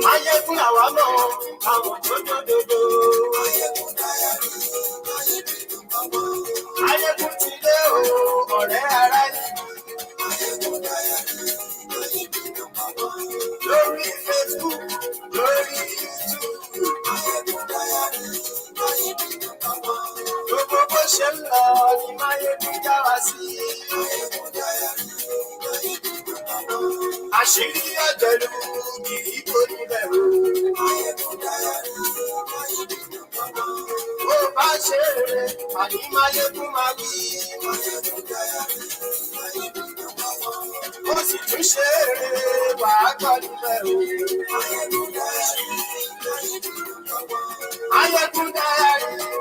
Maiyegun àwa mọ̀ àwọn tó dòdòdò. Maiyegun ti dé o, ọ̀rẹ́ ara yìí. Lórí Facebook, lórí YouTube. Gbogbo bó ṣe ń lọ ni Maiyegun já wa sí. Àṣírí ọ̀jẹ̀lú kìí kò níbẹ̀ o. Bó bá ṣe rere, àní Maiyegun máa wí. Ó sì tún ṣe rere, wàá gbọ́ níbẹ̀ o. Maiyegun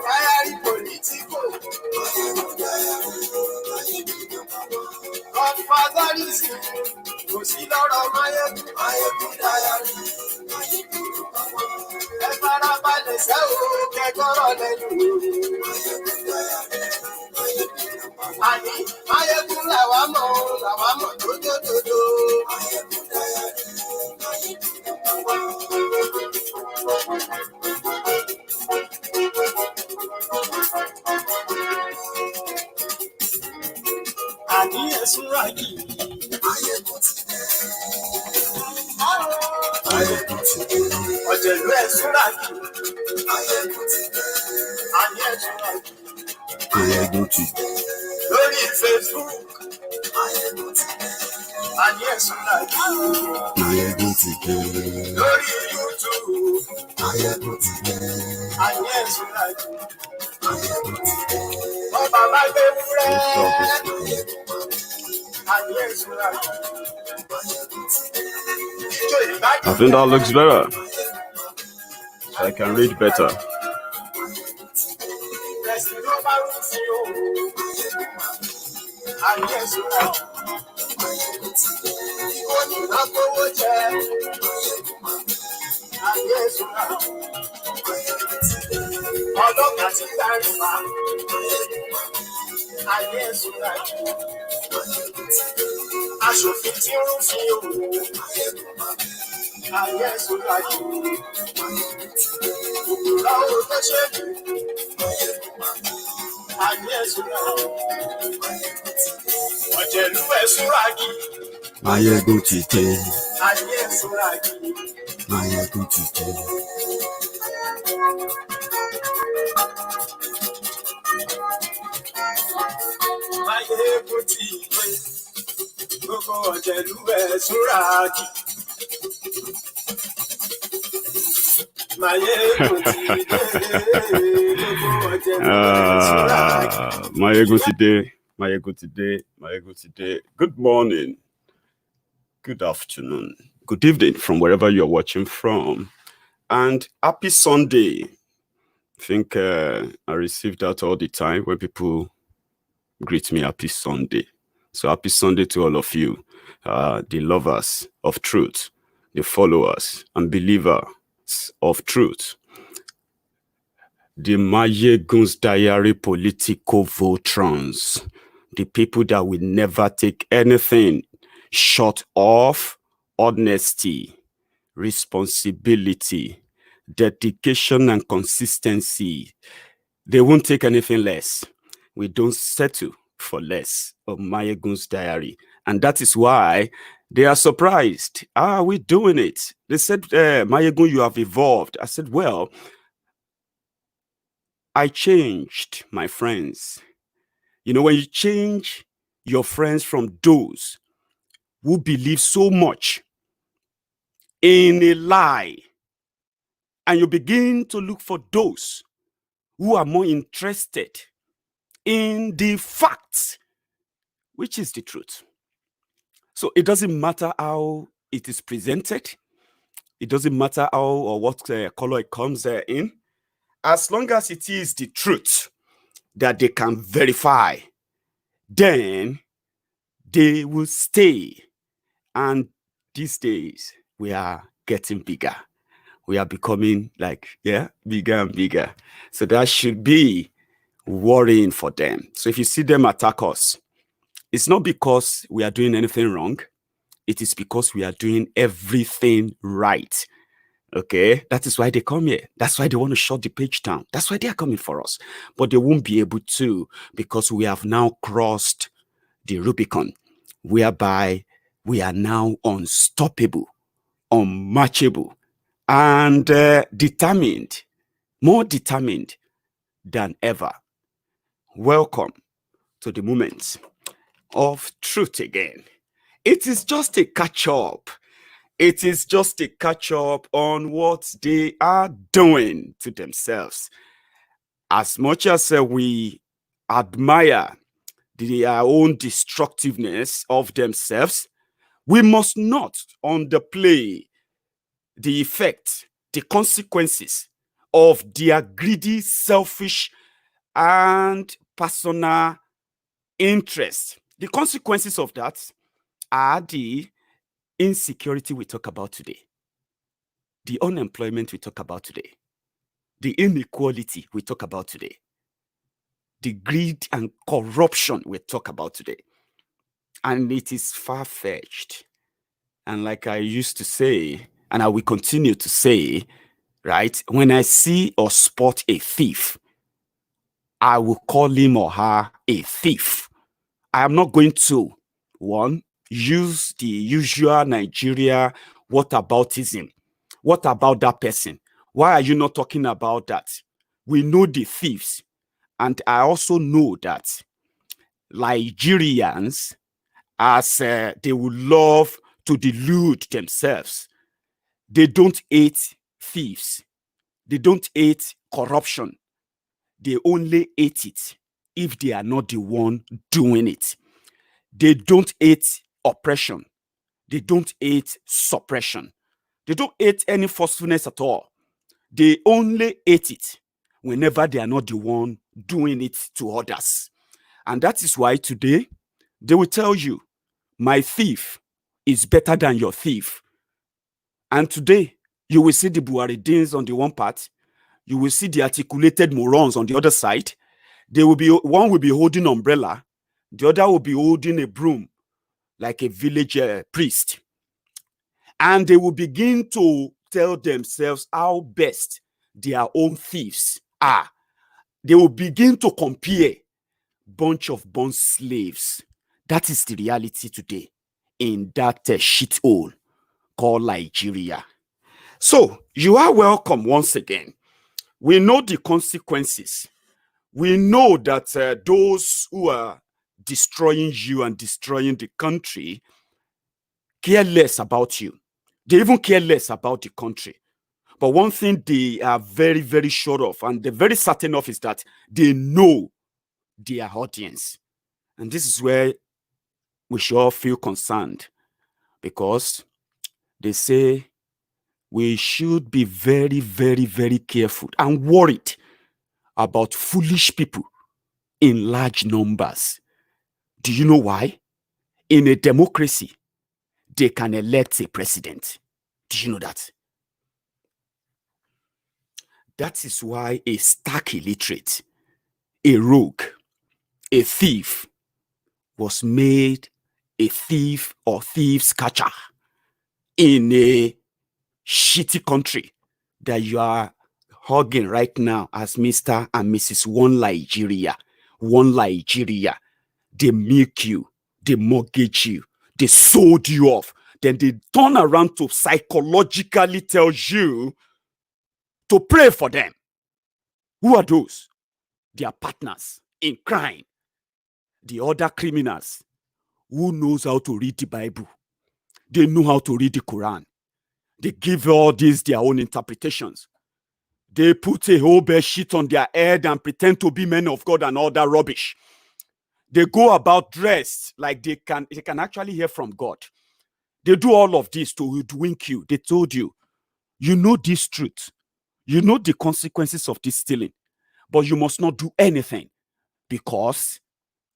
Kyari politico. Godfatherism kò sí lọ́rọ̀ Maiyegun Kyari. Ẹ farabalẹ̀ sẹ́ o, kẹ́kọ̀rọ̀ lẹ́nu o. Àní Maiyegun làwa mọ̀ dódódódó. Àní ẹ̀sùn ráyì. Ọ̀jẹ̀lú ẹ̀sùn ráyì. Àní ẹ̀sùn ráyì. Lórí Facebook. Àní ẹ̀sùn ráyì. Lórí YouTube. Àní ẹ̀sùn ráyì. Ọba máa gbé wúrẹ́. I think that looks better. So I can read better. Aṣòfin tí ń fi òun. Ayé ẹ̀sùn lájú. Òkúra owó tó ṣẹ́jú. Ayé ẹ̀sùn lájú. Ọ̀jẹ̀lú ẹ̀sùn rágì. Maiyegun ti dé. Ayé ẹ̀sùn rágì. Maiyegun ti dé. Maiyegun ti dé. Gbogbo ọ̀jẹ̀lú ẹ̀sùn rágì. Maiyegun ti dé. Gbogbo ọ̀jẹ̀lú ẹ̀sùn rágì. Maiyegun ti dé. Maiyegun ti dé. Maiyegun ti dé. Good morning. Good afternoon. Good evening from wherever you're watching from. And happy Sunday. I think I receive that all the time when people greet me happy Sunday. So happy Sunday to all of you, the lovers of truth, the followers and believers of truth. The Maiyegun's diary political votrons, the people that will never take anything short of honesty, responsibility, dedication, and consistency. They won't take anything less. We don't settle for less of Maiyegun's diary. And that is why they are surprised. How are we doing it? They said, Maiyegun, you have evolved. I said, well, I changed, my friends. You know, when you change your friends from those who believe so much in a lie, and you begin to look for those who are more interested in the facts, which is the truth. So it doesn't matter how it is presented. It doesn't matter how or what color it comes in. As long as it is the truth that they can verify, then they will stay. And these days, we are getting bigger. We are becoming bigger and bigger. So that should be worrying for them. So if you see them attack us, it's not because we are doing anything wrong. it is because we are doing everything right. Okay, that is why they come here. That's why they want to shut the page down. That's why they are coming for us. But they won't be able to, because we have now crossed the Rubicon, whereby we are now unstoppable, unmatchable, and determined, more determined than ever. Welcome to the moment of truth again. It is just a catch-up. It is just a catch-up on what they are doing to themselves. As much as we admire their own destructiveness of themselves, we must not underplay the effect, the consequences of their greedy, selfish, and personal interest. The consequences of that are the insecurity we talk about today, the unemployment we talk about today, the inequality we talk about today, the greed and corruption we talk about today. And it is far-fetched. And like I used to say, and I will continue to say, right, when I see or spot a thief, I will call him or her a thief. I am not going to, one, use the usual Nigeria whataboutism. What about that person? Why are you not talking about that? We know the thieves. And I also know that Nigerians, as they would love to delude themselves, they don't hate thieves. They don't hate corruption. They only hate it if they are not the one doing it. They don't hate oppression. They don't hate suppression. They don't hate any forcefulness at all. They only hate it whenever they are not the one doing it to others. And that is why today they will tell you, my thief is better than your thief. And today you will see the Buharidins on the one part, you will see the articulated morons on the other side. One will be holding umbrella, the other will be holding a broom like a village priest. And they will begin to tell themselves how best their own thieves are. They will begin to compare bunch of born slaves. That is the reality today in that shithole called Nigeria. So you are welcome once again. We know the consequences. We know that those who are destroying you and destroying the country care less about you. They even care less about the country. But one thing they are very, very sure of, and they're very certain of, is that they know their audience. And this is where we should all feel concerned, because they say we should be very, very, very careful and worried about foolish people in large numbers. Do you know why? In a democracy, they can elect a president. Do you know that? That is why a stark illiterate, a rogue, a thief was made a thief or thieves catcher in a shitty country that you are hugging right now as Mr. and Mrs. One Nigeria. One Nigeria. They milk you, they mortgage you, they sold you off. Then they turn around to psychologically tell you to pray for them. Who are those? Their partners in crime. The other criminals who knows how to read the Bible. They know how to read the Quran. They give all these their own interpretations. They put a whole bed sheet on their head and pretend to be men of God and all that rubbish. They go about dressed like they can actually hear from God. They do all of this to hoodwink you. They told you, you know this truth. You know the consequences of this stealing, but you must not do anything because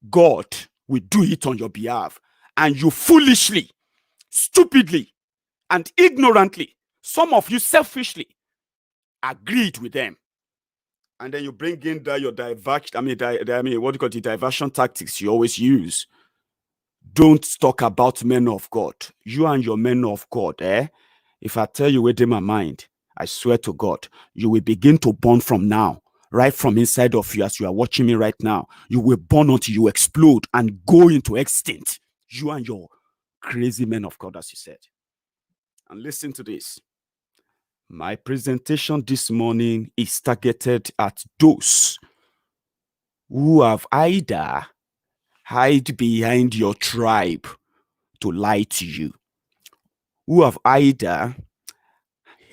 God will do it on your behalf. And you foolishly, stupidly, and ignorantly, some of you selfishly, agreed with them. And then you bring in your diversion, what do you call the diversion tactics you always use. Don't talk about men of God. You and your men of God, if I tell you within my mind, I swear to God, you will begin to burn from now, right from inside of you as you are watching me right now. You will burn until you explode and go into extinct. You and your crazy men of God, as you said. And listen to this. My presentation this morning is targeted at those who have either hide behind your tribe to lie to you, who have either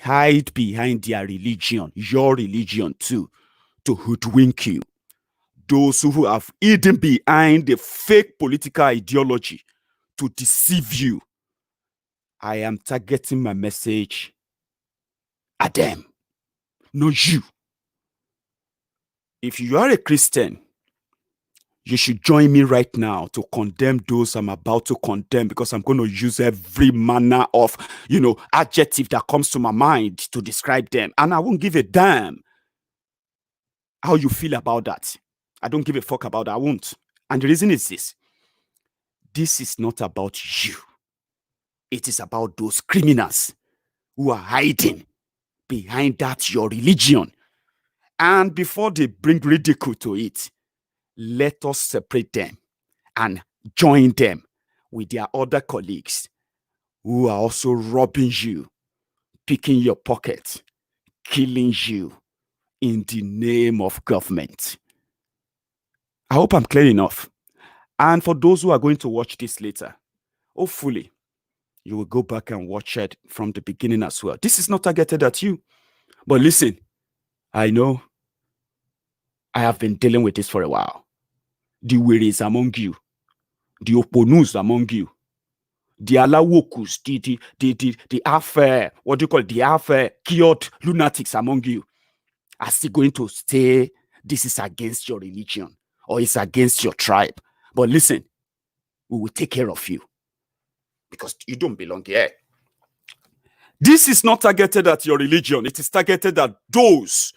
hide behind their religion, your religion too, to hoodwink you. Those who have hidden behind the fake political ideology to deceive you. I am targeting my message at them, not you. If you are a Christian, you should join me right now to condemn those I'm about to condemn, because I'm going to use every manner of, adjective that comes to my mind to describe them. And I won't give a damn how you feel about that. I don't give a fuck about that. I won't. And the reason is this. This is not about you. It is about those criminals who are hiding behind that your religion. And before they bring ridicule to it, let us separate them and join them with their other colleagues who are also robbing you, picking your pocket, killing you in the name of government. I hope I'm clear enough. And for those who are going to watch this later, hopefully you will go back and watch it from the beginning as well. This is not targeted at you. But listen, I know I have been dealing with this for a while. The wearies among you, the oponus among you, the alawokus, the half, what do you call it, the half cured lunatics among you are still going to say this is against your religion or it's against your tribe. But listen, we will take care of you because you don't belong here. This is not targeted at your religion. It is targeted at those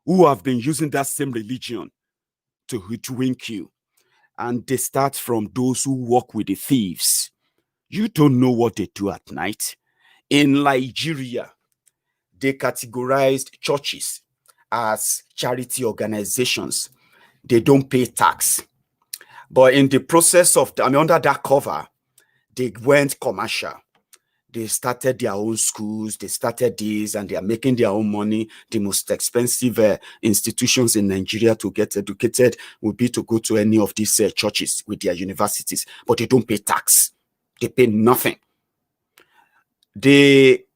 who have been using that same religion to hoodwink you. And they start from those who work with the thieves. You don't know what they do at night. In Nigeria, they categorized churches as charity organizations. They don't pay tax. But in the process of, under that cover, they went commercial. They started their own schools. They started these, and they are making their own money. The most expensive institutions in Nigeria to get educated would be to go to any of these churches with their universities. But they don't pay tax. They pay nothing. They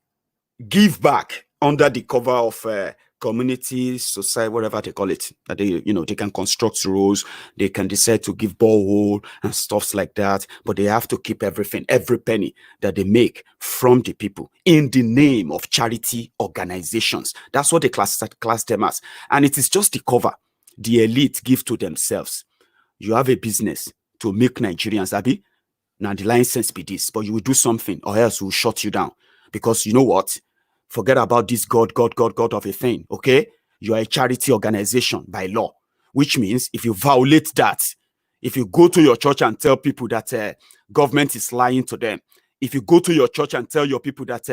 give back under the cover of community, society, whatever they call it. That they can construct roads, they can decide to give borehole and stuffs like that, but they have to keep everything, every penny that they make from the people in the name of charity organizations. That's what they class them as. And it is just the cover the elite give to themselves. You have a business to make Nigerians happy. Now the license be this, but you will do something or else we'll shut you down. Because you know what? Forget about this God of a thing, okay? You are a charity organization by law, which means if you violate that, if you go to your church and tell people that government is lying to them, if you go to your church and tell your people that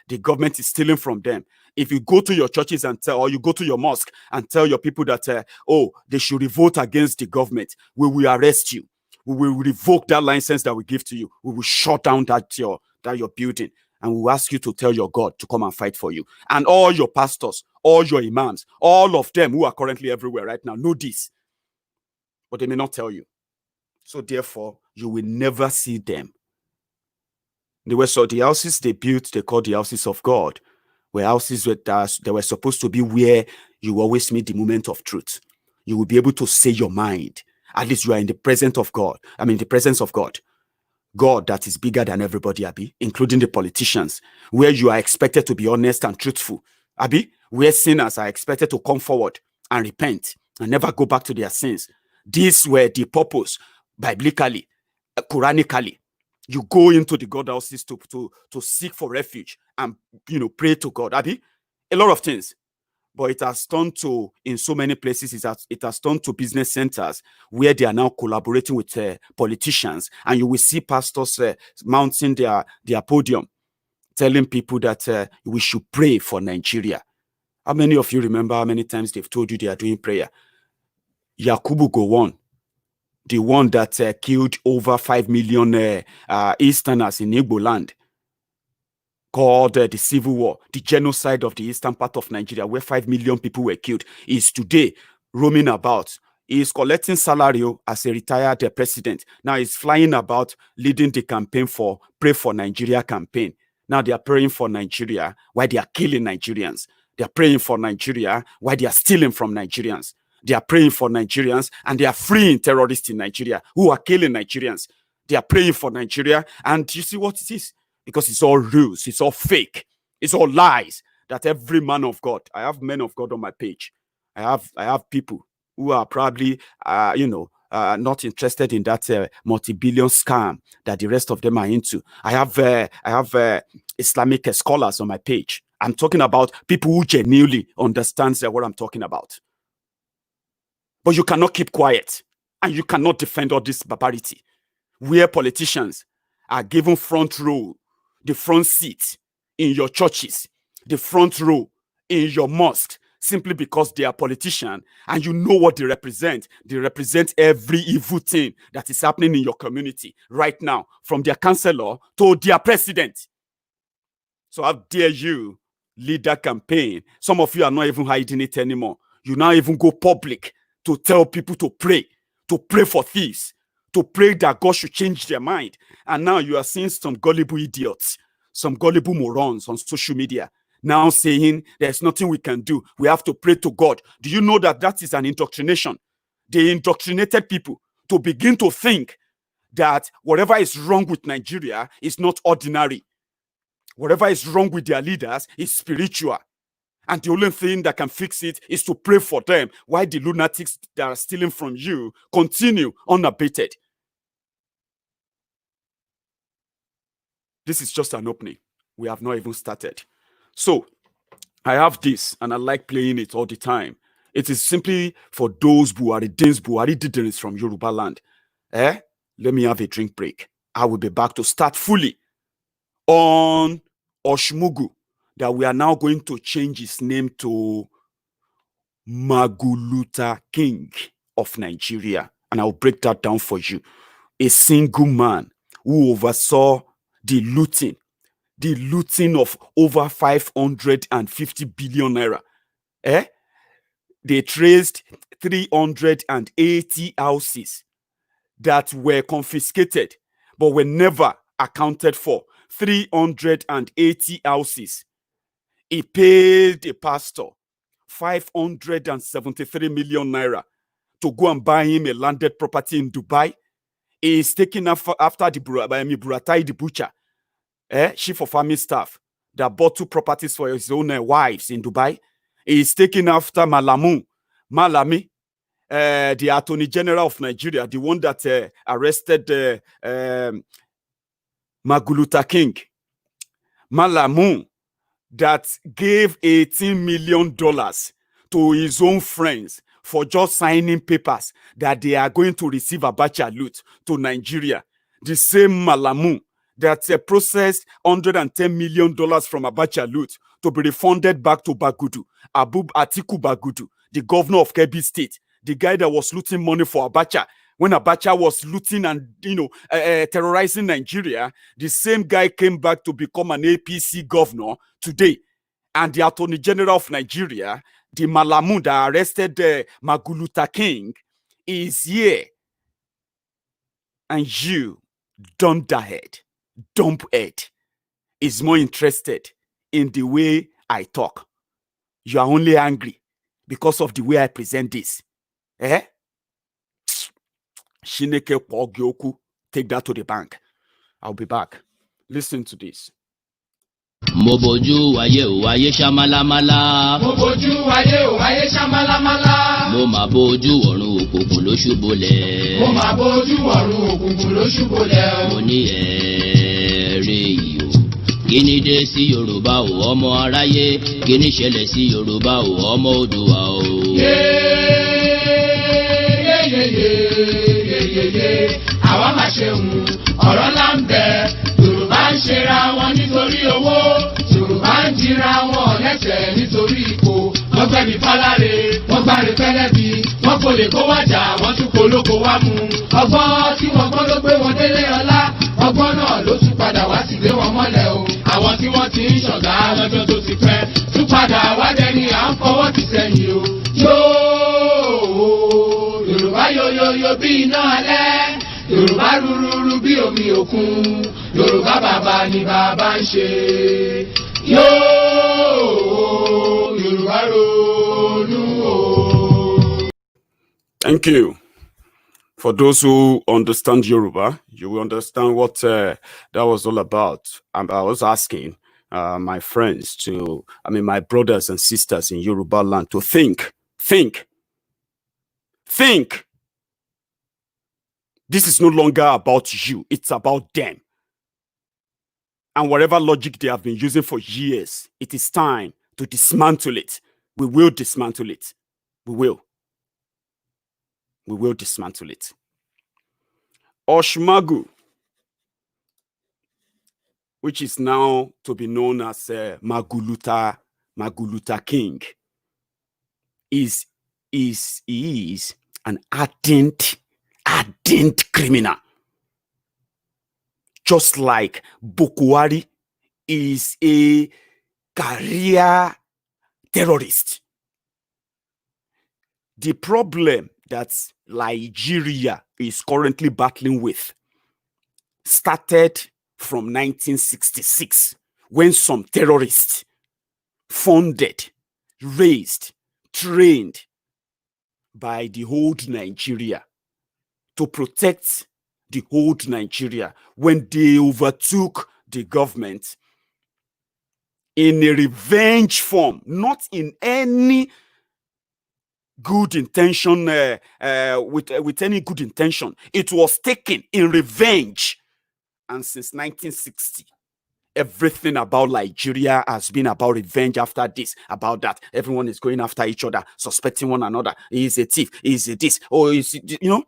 the government is stealing from them, if you go to your churches and tell, or you go to your mosque and tell your people that, they should revolt against the government, we will arrest you. We will revoke that license that we give to you. We will shut down that your building. And we will ask you to tell your God to come and fight for you. And all your pastors, all your imams, all of them who are currently everywhere right now know this. But they may not tell you. So therefore, you will never see them. The houses they built, they called the houses of God, were houses that they were supposed to be where you always meet the moment of truth. You will be able to say your mind. At least you are in the presence of God. The presence of God. God that is bigger than everybody, Abi, including the politicians, where you are expected to be honest and truthful, Abi, where sinners are expected to come forward and repent and never go back to their sins. These were the purpose, biblically, Quranically. You go into the God houses to seek for refuge and pray to God, Abi, a lot of things. But it has turned to, in so many places, it has turned to business centers where they are now collaborating with politicians. And you will see pastors mounting their podium, telling people that we should pray for Nigeria. How many of you remember how many times they've told you they are doing prayer? Yakubu Gowon, the one that killed over 5 million Easterners in Igbo land, called the Civil War, the genocide of the eastern part of Nigeria, where 5 million people were killed, is today roaming about. He is collecting salary as a retired president. Now he's flying about leading the campaign for Pray for Nigeria campaign. Now they are praying for Nigeria while they are killing Nigerians. They are praying for Nigeria while they are stealing from Nigerians. They are praying for Nigerians and they are freeing terrorists in Nigeria who are killing Nigerians. They are praying for Nigeria, and you see what it is? Because it's all ruse, it's all fake, it's all lies. That every man of God, I have men of God on my page. I have people who are probably not interested in that multi-billion scam that the rest of them are into. I have Islamic scholars on my page. I'm talking about people who genuinely understand what I'm talking about. But you cannot keep quiet, and you cannot defend all this barbarity, where politicians are given front row, the front seat in your churches, the front row in your mosque, simply because they are politicians and you know what they represent. They represent every evil thing that is happening in your community right now, from their councillor to their president. So how dare you lead that campaign? Some of you are not even hiding it anymore. You now even go public to tell people to pray for thieves, to pray that God should change their mind. And now you are seeing some gullible idiots, some gullible morons on social media now saying there's nothing we can do. We have to pray to God. Do you know that that is an indoctrination? They indoctrinated people to begin to think that whatever is wrong with Nigeria is not ordinary. Whatever is wrong with their leaders is spiritual. And the only thing that can fix it is to pray for them, while the lunatics that are stealing from you continue unabated. This is just an opening. We have not even started. So, I have this, and I like playing it all the time. It is simply for those Buhari diddins from Yoruba land. Let me have a drink break. I will be back to start fully on Hushmugu, that we are now going to change his name to Magoo King of Nigeria. And I'll break that down for you. A single man who oversaw the looting of over 550 billion naira. They traced 380 houses that were confiscated, but were never accounted for. 380 houses. He paid a pastor 573 million naira to go and buy him a landed property in Dubai. He is taking after the Buratai the butcher, chief of army staff, that bought 2 properties for his own wives in Dubai. He is taking after Malamu, the Attorney General of Nigeria, the one that arrested Magoo King. Malamu, that gave $18 million to his own friends for just signing papers that they are going to receive Abacha loot to Nigeria. The same Malamu that processed $110 million from Abacha loot to be refunded back to Bagudu, Atiku Bagudu, the governor of Kebbi State, the guy that was looting money for Abacha. When Abacha was looting and terrorizing Nigeria, the same guy came back to become an APC governor today. And the Attorney General of Nigeria, the Malamu that arrested Magoo King, is here. And you, dump head, is more interested in the way I talk. You are only angry because of the way I present this. Shineke Pogyoku, take that to the bank. I'll be back. Listen to this. Moboju waye o waye shamalamala. Moboju waye o waye shamalamala. Mo ma boju ọ̀run òkùnkùn ló ṣubúlẹ̀. Mo ma boju ọ̀run òkùnkùn ló ṣubúlẹ̀. Mo ní ẹ̀rí yìí o. kíni dé sí Yorùbá o ọmọ aráyé kíni ṣẹlẹ̀ sí Yorùbá o ọmọ Oòduà o. àwa máa ṣe ọ̀rọ̀ ńlá ń bẹ Yorùbá ń ṣera wọn nítorí owó Yorùbá ń jìra wọn lẹ́sẹ̀ nítorí ipò wọ́n gbẹ̀bí fáláre wọ́n gbáre pẹ́lẹ́bí wọ́n kò lè kó wájà wọ́n tún kó lóko wá mú ọgbọ́n tí wọ́n gbọ́n ló gbé wọn délé ọlá ọgbọ́n náà ló tún padà wá sí lé wọn mọ́lẹ̀ o àwọn tí wọ́n ti ń ṣọ̀gá lọ́jọ́ tó ti pẹ́ tún padà wá dẹni à ń fọwọ́ ti sẹ́yìn o yóò Yorùbá yoyoyo bí iná alẹ́ Yorùbá rúrúrú bí omi òkun Yorùbá bàbá ni bàbá ń ṣe yóò Yorùbá ronú o. Thank you. For those who understand Yoruba, you will understand what that was all about. I was asking my friends my brothers and sisters in Yoruba land to think. This is no longer about you. It's about them. And whatever logic they have been using for years, it is time to dismantle it. We will dismantle it. We will dismantle it. Hushmugu, which is now to be known as Magoo King, is an ardent criminal. Just like Boko Haram is a career terrorist. The problem that Nigeria is currently battling with started from 1966 when some terrorists funded, raised, trained by the old Nigeria to protect the old Nigeria when they overtook the government in a revenge form, not in any good intention, with any good intention. It was taken in revenge. And since 1960, everything about Nigeria has been about revenge after this, about that. Everyone is going after each other, suspecting one another. He is a thief. He is a this. Oh, is it, you know?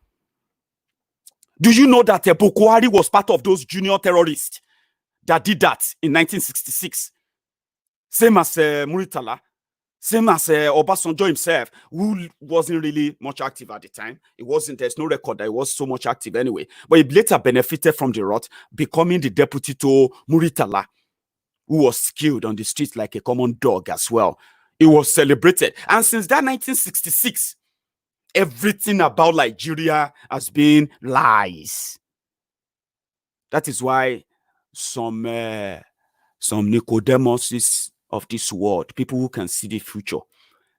Do you know that Boko Haram was part of those junior terrorists that did that in 1966? Same as Muritala, same as Obasanjo himself, who wasn't really much active at the time. There's no record that he was so much active anyway. But he later benefited from the rot, becoming the deputy to Muritala, who was killed on the streets like a common dog as well. It was celebrated. And since that 1966, everything about Nigeria has been lies. That is why some Nicodemuses of this world, people who can see the future,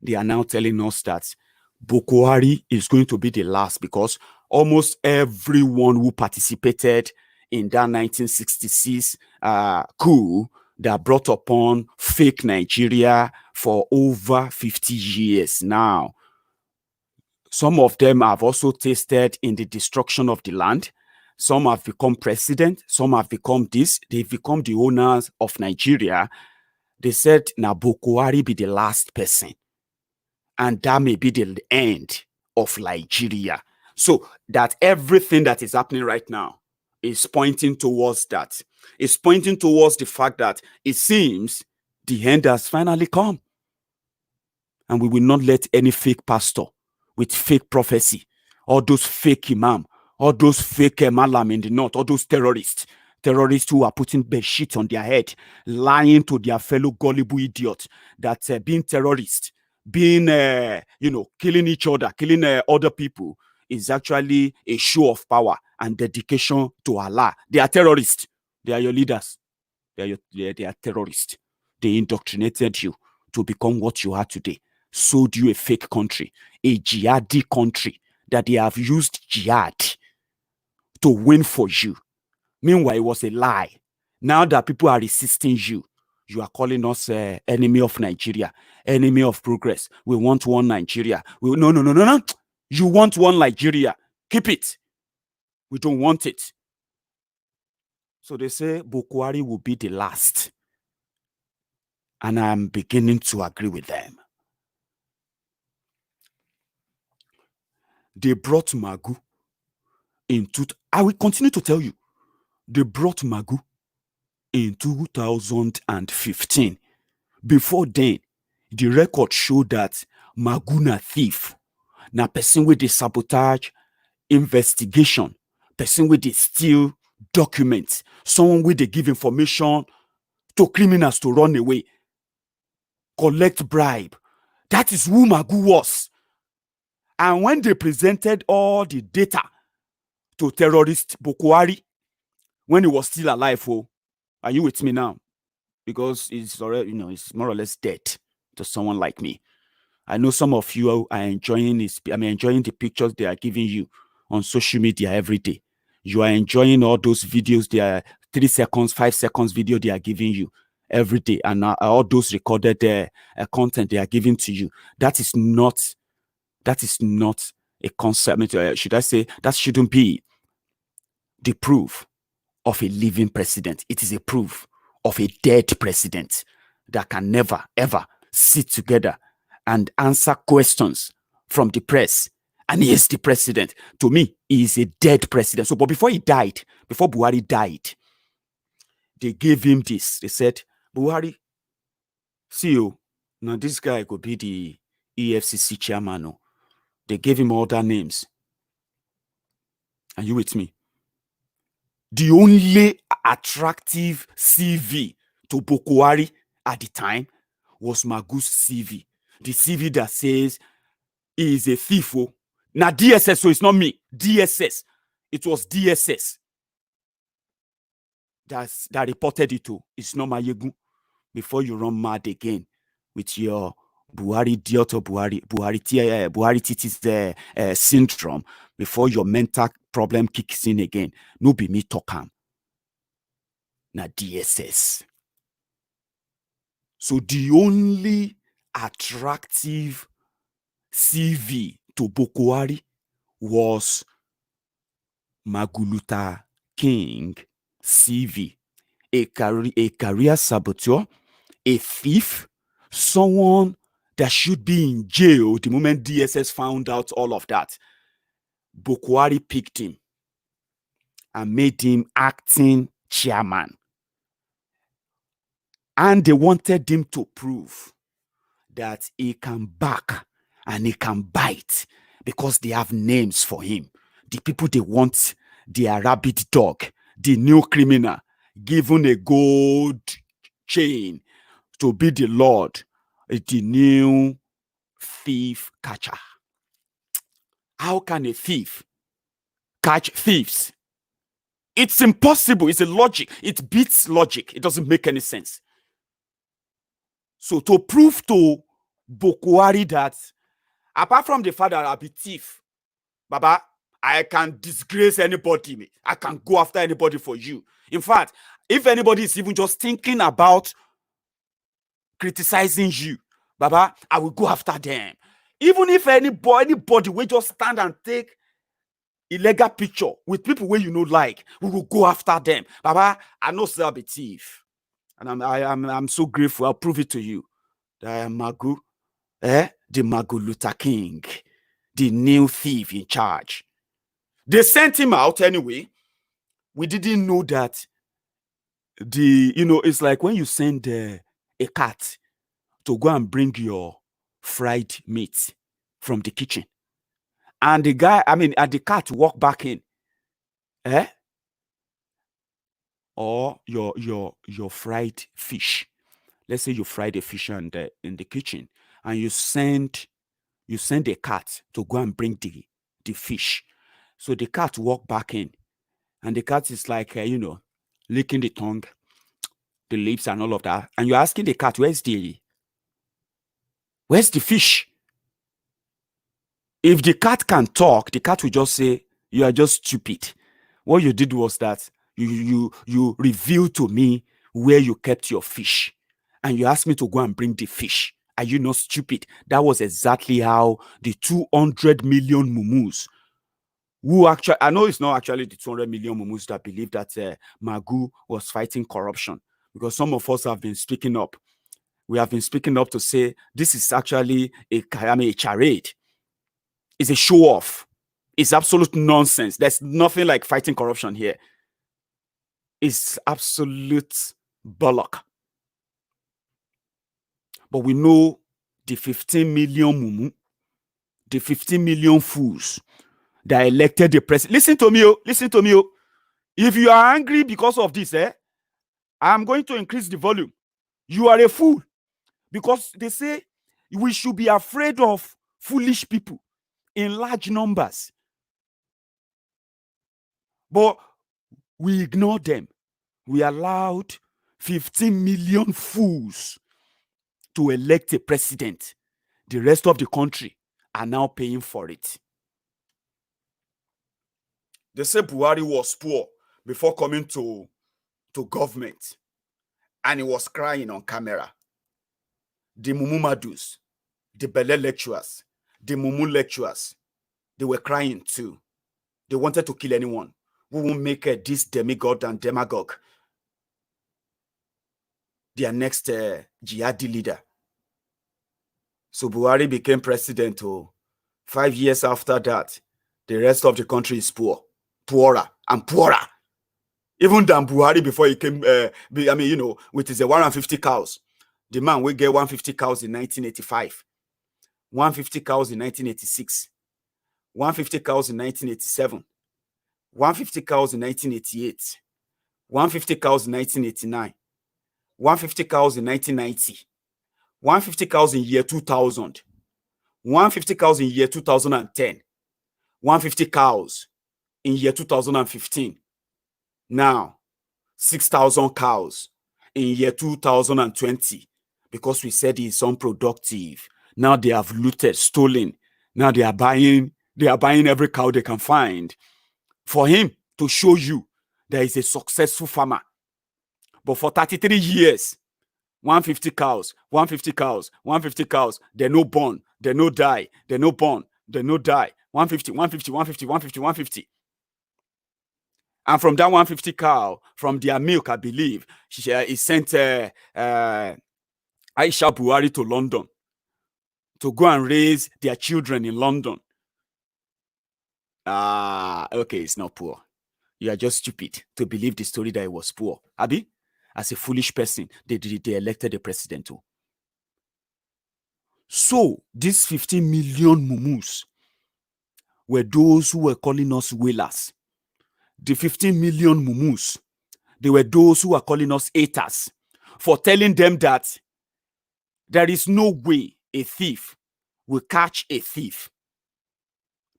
they are now telling us that Boko Haram is going to be the last, because almost everyone who participated in that 1966 coup that brought upon fake Nigeria for over 50 years now, some of them have also tasted in the destruction of the land. Some have become president. Some have become this. They've become the owners of Nigeria. They said, now Boko Haram be the last person. And that may be the end of Nigeria. So that everything that is happening right now is pointing towards that. It's pointing towards the fact that it seems the end has finally come. And we will not let any fake pastor with fake prophecy, all those fake imam, all those fake Malamu in the north, all those terrorists who are putting bed shit on their head, lying to their fellow gullible idiots that being terrorists, being, killing each other, killing other people is actually a show of power and dedication to Allah. They are terrorists. They are your leaders. They are terrorists. They indoctrinated you to become what you are today. Sold you a fake country, a jihadi country that they have used jihad to win for you. Meanwhile, it was a lie. Now that people are resisting you, you are calling us enemy of Nigeria, enemy of progress. We want one Nigeria. No. You want one Nigeria. Keep it. We don't want it. So they say Boko Haram will be the last. And I'm beginning to agree with them. They brought Magoo into, I will continue to tell you, they brought Magoo in 2015. Before then, the record showed that Magoo na thief, na person with the sabotage investigation, person with the steal documents, someone with the give information to criminals to run away, collect bribe. That is who Magoo was. And when they presented all the data to terrorist Boko Haram, when he was still alive, oh, are you with me now? Because it's already, it's more or less dead to someone like me. I know some of you are enjoying enjoying the pictures they are giving you on social media every day. You are enjoying all those videos, they are 3 seconds, 5 seconds video they are giving you every day, and all those recorded content they are giving to you. That is not a concept. Should I say that shouldn't be the proof of a living president. It is a proof of a dead president that can never, ever sit together and answer questions from the press. And he is the president. To me, he is a dead president. So, but before he died, before Buhari died, they gave him this. They said, Buhari, see you. Now this guy could be the EFCC chairman. No? They gave him all their names. Are you with me? The only attractive CV to Boko Haram at the time was Magoo's CV. The CV that says he is a thief. Oh. Now DSS, so it's not me. DSS. It was DSS that reported it to. It's not Maiyegun. Before you run mad again with your Buhari Delta Buhari Titi's syndrome, before your mental problem kicks in again. No be me talk am. Na DSS. So the only attractive CV to Boko Haram was Magoo King CV. A career saboteur, a thief, someone that should be in jail the moment DSS found out all of that. Boko Haram picked him and made him acting chairman. And they wanted him to prove that he can back and he can bite because they have names for him. The people they want, their rabid dog, the new criminal, given a gold chain to be the Lord, the new thief catcher. How can a thief catch thieves? It's impossible. It's a logic. It beats logic. It doesn't make any sense. So to prove to Boko Haram that apart from the fact that I'll be thief, Baba, I can disgrace anybody. I can go after anybody for you. In fact, if anybody is even just thinking about criticizing you, Baba, I will go after them. Even if anybody will just stand and take illegal picture with people where you know like, we will go after them. Baba, I know I'll be thief. And I'm so grateful. I'll prove it to you that I am Magoo, the Magoo King, the new thief in charge. They sent him out anyway. We didn't know that it's like when you send a cat to go and bring your fried meat from the kitchen. And the cat walk back in. Or your fried fish. Let's say you fried a fish in the kitchen and you send a cat to go and bring the fish. So the cat walk back in and the cat is like, licking the tongue, the lips and all of that. And you're asking the cat, where's the fish? If the cat can talk, the cat will just say, you are just stupid. What you did was that you revealed to me where you kept your fish and you asked me to go and bring the fish. Are you not stupid? That was exactly how the 200 million mumus who actually, I know it's not actually the 200 million mumus that believe that Magoo was fighting corruption, because some of us have been speaking up we have been speaking up to say this is actually a charade. It's a show off. It's absolute nonsense. There's nothing like fighting corruption here. It's absolute bollock. But we know the 15 million mumu, the 15 million fools that elected the president. Listen to me, oh. Listen to me, oh. If you are angry because of this, I'm going to increase the volume. You are a fool. Because they say we should be afraid of foolish people in large numbers. But we ignore them. We allowed 15 million fools to elect a president. The rest of the country are now paying for it. They say Buhari was poor before coming to government. And he was crying on camera. The Mumumadus, the Bele lecturers, the Mumu lecturers, they were crying too. They wanted to kill anyone who will make this demigod and demagogue their next jihadi leader. So Buhari became president. 5 years after that, the rest of the country is poorer and poorer. Even than Buhari before he came, with his 150 cows. The man will get 150 cows in 1985, 150 cows in 1986, 150 cows in 1987, 150 cows in 1988, 150 cows in 1989, 150 cows in 1990, 150 cows in year 2000, 150 cows in year 2010, 150 cows in year 2015. Now, 6,000 cows in year 2020 because we said he's unproductive. Now they have looted, stolen. Now they are buying every cow they can find for him to show you there is a successful farmer. But for 33 years, 150 cows, 150 cows, 150 cows, they no born, they no die, they no born, they no die. 150, 150, 150, 150, 150. And from that 150 cow, from their milk, I believe, he sent Aisha Buhari to London to go and raise their children in London. Okay, it's not poor. You are just stupid to believe the story that it was poor. Abi, as a foolish person, they elected the president too. So, these 15 million mumus were those who were calling us whalers. The 15 million mumus, they were those who are calling us haters for telling them that there is no way a thief will catch a thief.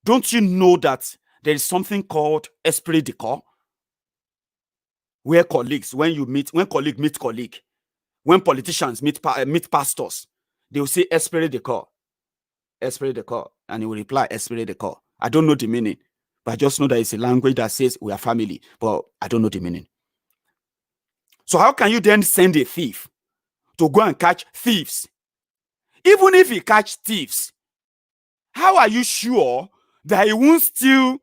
Don't you know that there is something called esprit de corps? Where colleagues, when colleague meet colleague, when politicians meet pastors, they will say esprit de corps, and he will reply esprit de corps. I don't know the meaning, but I just know that it's a language that says we are family, but I don't know the meaning. So how can you then send a thief to go and catch thieves? Even if he catch thieves, how are you sure that he won't steal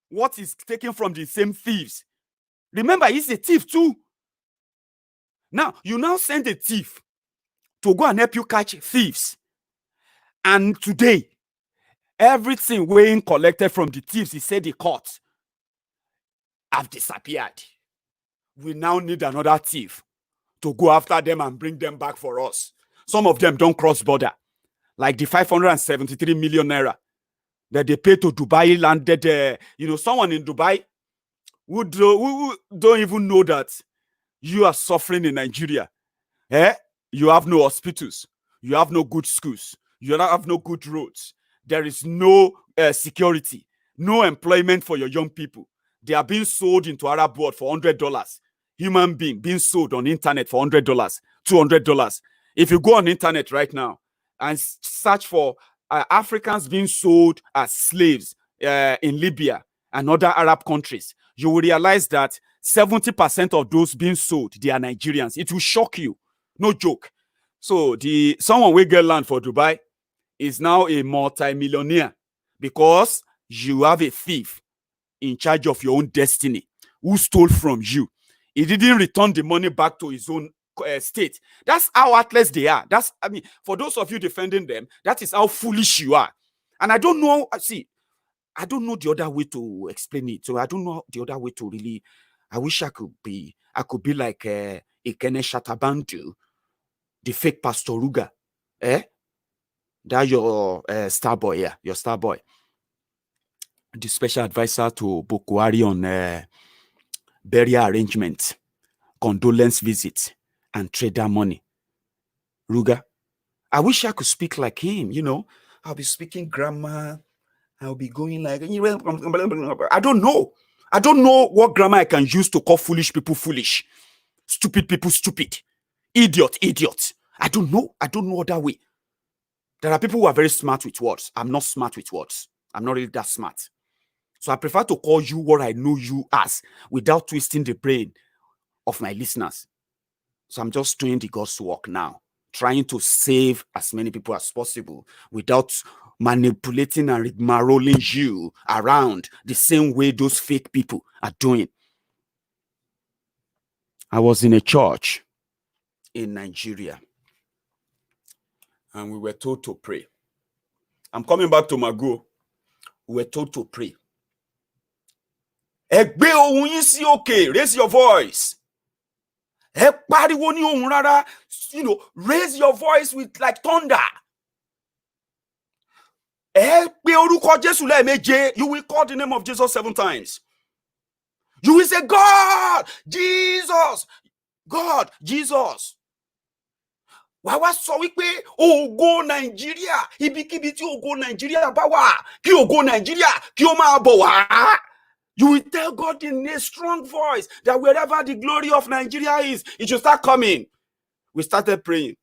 what is taken from the same thieves? Remember, he's a thief too. Now, you now send a thief to go and help you catch thieves. And today, everything weighing collected from the thieves, he said he caught, have disappeared. We now need another thief to go after them and bring them back for us. Some of them don't cross border. Like the 573 million naira that they paid to Dubai landed, someone in Dubai who don't even know that you are suffering in Nigeria. You have no hospitals. You have no good schools. You have no good roads. There is no security, no employment for your young people. They are being sold into Arab world for $100. Human being sold on internet for $100, $200. If you go on internet right now and search for Africans being sold as slaves in Libya and other Arab countries, you will realize that 70% of those being sold, they are Nigerians. It will shock you. No joke. So someone will get land for Dubai is now a multi-millionaire because you have a thief in charge of your own destiny who stole from you. He didn't return the money back to his own state. That's how heartless they are. I mean, for those of you defending them, that is how foolish you are. And I don't know, I don't know the other way to explain it. So I don't know the other way to really, I wish I could be like Ikene Shatabandu, the fake Pastor Ruga. That your star boy, yeah, your star boy. The special advisor to Bokwari on burial arrangement, condolence visit, and trader money. Ruga. I wish I could speak like him, you know. I'll be speaking grammar. I'll be going like, I don't know. I don't know what grammar I can use to call foolish people foolish. Stupid people stupid. Idiot. I don't know. I don't know that way. There are people who are very smart with words. I'm not smart with words. I'm not really that smart. So I prefer to call you what I know you as without twisting the brain of my listeners. So I'm just doing the God's work now, trying to save as many people as possible without manipulating and rigmaroling you around the same way those fake people are doing. I was in a church in Nigeria and we were told to pray. I'm coming back to Magoo. We were told to pray. Raise your voice. You know, raise your voice with like thunder. You will call the name of Jesus 7 times. You will say, God, Jesus, God, Jesus. Wàá sọ wípé ògo Nàìjíríà ibikíbi tí ògo Nàìjíríà bá wà kí ògo Nàìjíríà kí ó máa bọ̀ wá. You will tell God in a strong voice that wherever the glory of Nigeria is, it should start coming. We started praying.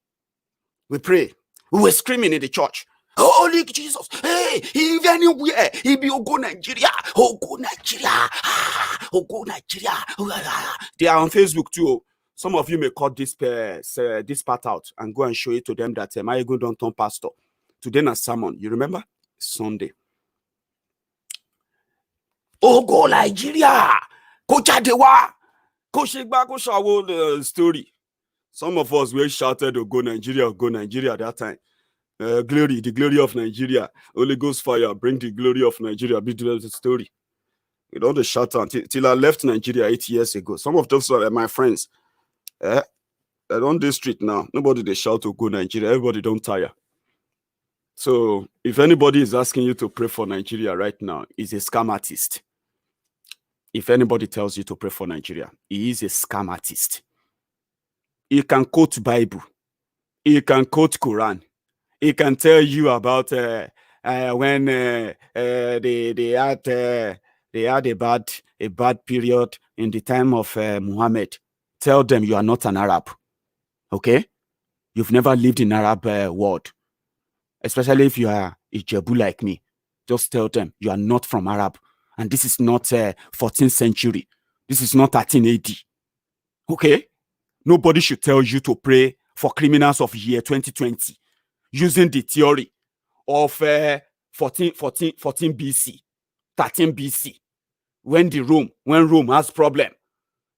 We prayed. We were screaming in the church. Holy Jesus, hey, if anywhere, he be Ogo Nigeria, Ogo Nigeria, Ogo Nigeria. They are on Facebook too. Some of you may cut this part out and go and show it to them that Maiyegun don't turn pastor. Today na sermon. You remember? Sunday. Ogo Nigeria, Ko Jadewa, Ko Shegba, Ko Shawo story. Some of us were shouted Ogo Nigeria at that time. Glory, the glory of Nigeria. Holy Ghost fire, bring the glory of Nigeria. Be the story. You don't shout out till I left Nigeria 8 years ago. Some of those are my friends. They're on this street now. Nobody they shout to go Nigeria. Everybody don't tire. So if anybody is asking you to pray for Nigeria right now, he's a scam artist. If anybody tells you to pray for Nigeria, he is a scam artist. He can quote Bible. He can quote Quran. He can tell you about when they had a bad period in the time of Muhammad. Tell them you are not an Arab, okay? You've never lived in Arab world, especially if you are Ijebu like me. Just tell them you are not from Arab, and this is not 14th century. This is not 13 AD, okay? Nobody should tell you to pray for criminals of year 2020. Using the theory of 14 BC, 13 BC, when Rome has problem,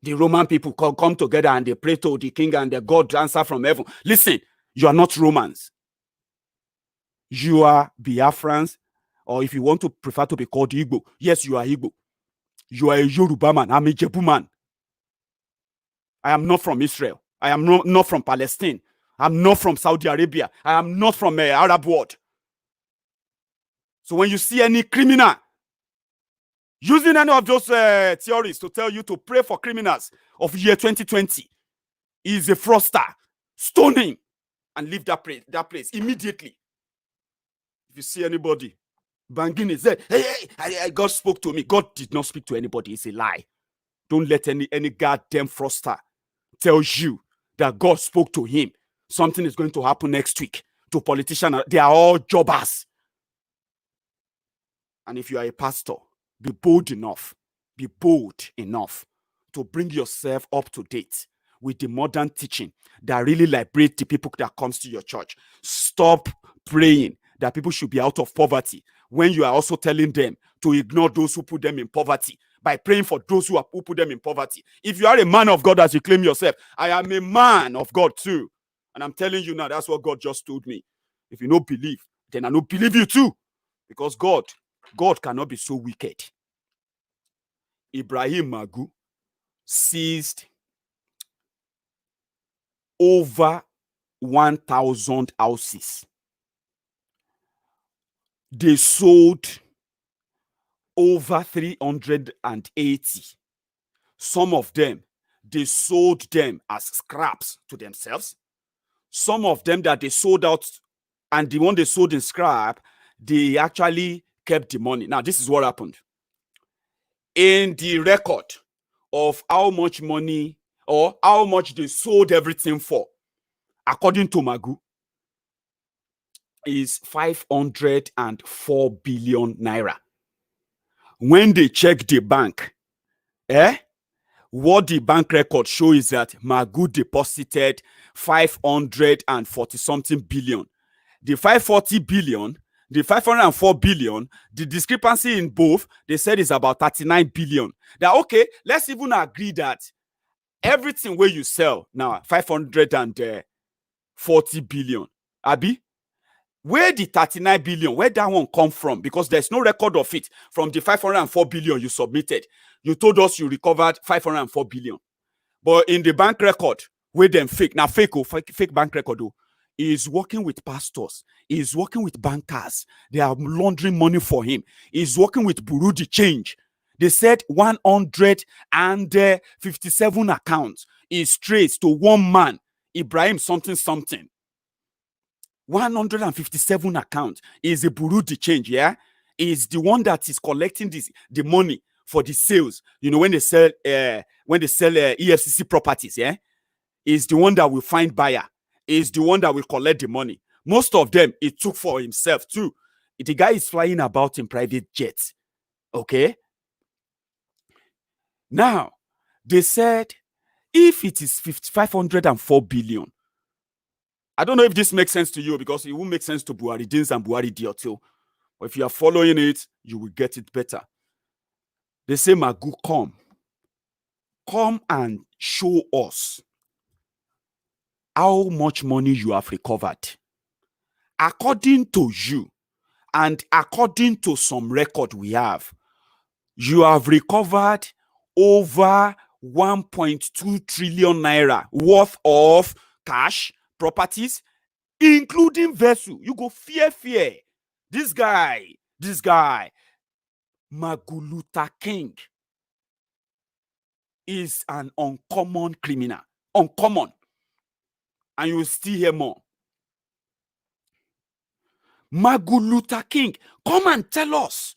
the Roman people come together and they pray to the king and the God answer from heaven. Listen, you are not Romans. You are Biafrans, or if you want to prefer to be called Igbo, yes, you are Igbo. You are a Yoruba man. I'm a Jebu man. I am not from Israel. I am not from Palestine. I'm not from Saudi Arabia. I am not from Arab world. So when you see any criminal using any of those theories to tell you to pray for criminals of year 2020, he is a fraudster. Stone him and leave that place immediately. If you see anybody banging his head, hey, God spoke to me. God did not speak to anybody. It's a lie. Don't let any goddamn fraudster tell you that God spoke to him. Something is going to happen next week to politicians. They are all jobbers. And if you are a pastor, be bold enough to bring yourself up to date with the modern teaching that really liberate the people that comes to your church. Stop praying that people should be out of poverty when you are also telling them to ignore those who put them in poverty by praying for those who put them in poverty. If you are a man of God as you claim yourself, I am a man of God too. And I'm telling you now, that's what God just told me. If you don't believe, then I don't believe you too. Because God cannot be so wicked. Ibrahim Magoo seized over 1,000 houses. They sold over 380. Some of them, they sold them as scraps to themselves. Some of them that they sold out, and the one they sold in scrap, they actually kept the money. Now, this is what happened. In the record of how much money or how much they sold everything for, according to Magoo, is 504 billion naira. When they check the bank, what the bank record show is that Magoo deposited 540 something billion. The 540 billion, the 504 billion, the discrepancy in both, they said is about 39 billion. Now, okay, let's even agree that everything where you sell now, 540 billion, Abi, where the 39 billion, where that one come from? Because there's no record of it from the 504 billion you submitted. You told us you recovered 504 billion. But in the bank record, where them fake, now fake bank record, is working with pastors, is working with bankers. They are laundering money for him. He's working with Bureau de Change. They said 157 accounts is traced to one man, Ibrahim something. 157 accounts is a Bureau de Change, yeah? Is the one that is collecting the money for the sales. You know, when they sell EFCC properties, yeah? Is the one that will find buyer. Is the one that will collect the money. Most of them, he took for himself too. The guy is flying about in private jets. Okay? Now, they said, if it is 504 billion, I don't know if this makes sense to you because it won't make sense to Buhari Dins and Buhari Diotil. But if you are following it, you will get it better. They say, Magoo, come and show us how much money you have recovered. According to you, and according to some record we have, you have recovered over 1.2 trillion naira worth of cash, properties, including vessel. You go fear. This guy, Magoo King, is an uncommon criminal. Uncommon. And you will still hear more. Magoo King, come and tell us.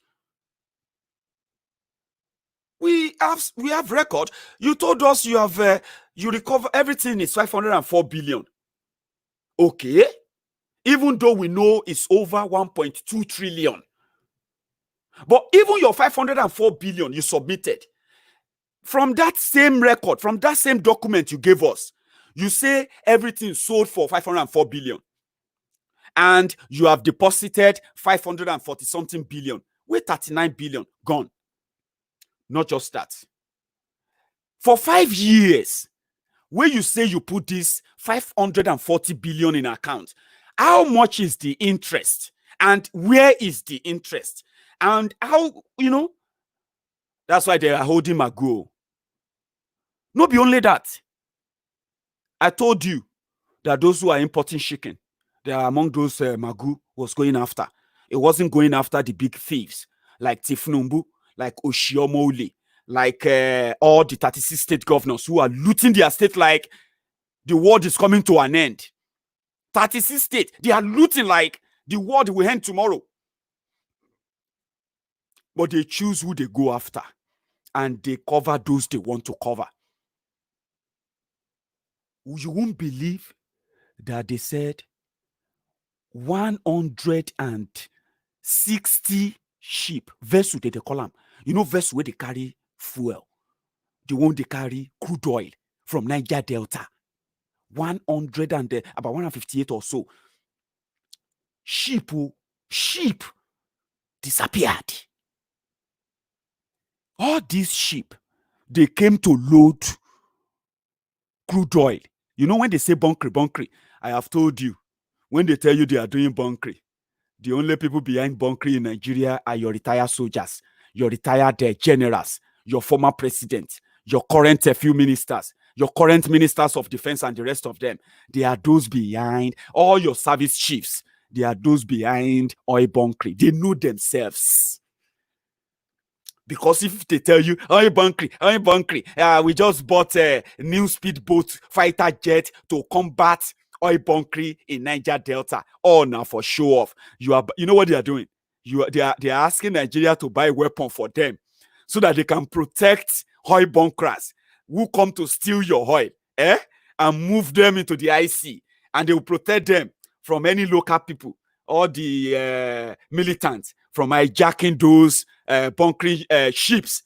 We have record. You told us you have you recover everything is 504 billion. Okay. Even though we know it's over 1.2 trillion. But even your 504 billion you submitted, from that same record, from that same document you gave us, you say everything sold for 504 billion. And you have deposited 540 something billion. With 39 billion gone. Not just that. For 5 years, where you say you put this 540 billion in account, how much is the interest? And where is the interest? And how, that's why they are holding Magoo. Not be only that. I told you that those who are importing chicken, they are among those Magoo was going after. It wasn't going after the big thieves like Thiefnubu, like Oshiomole, like all the 36 state governors who are looting their state like the world is coming to an end. 36 states, they are looting like the world will end tomorrow. But they choose who they go after and they cover those they want to cover. You won't believe that they said 160 ship, vessel they call them. You know vessel where they carry fuel. The one they carry crude oil from Niger Delta. 100 and about 158 or so. Sheep disappeared. All these sheep, they came to load crude oil. You know, when they say bunkering, I have told you, when they tell you they are doing bunkering, the only people behind bunkering in Nigeria are your retired soldiers, your retired generals, your former president, your current few ministers, your current ministers of defense and the rest of them. They are those behind, all your service chiefs. They are those behind oil bunkering. They know themselves. Because if they tell you, oil bunkering, we just bought a new speedboat fighter jet to combat oil bunkering in Niger Delta. Oh, now for show off. You know what they are doing? They are asking Nigeria to buy a weapon for them so that they can protect oil bunkers who come to steal your oil, and move them into the IC, and they will protect them from any local people or the militants from hijacking those bunkering ships.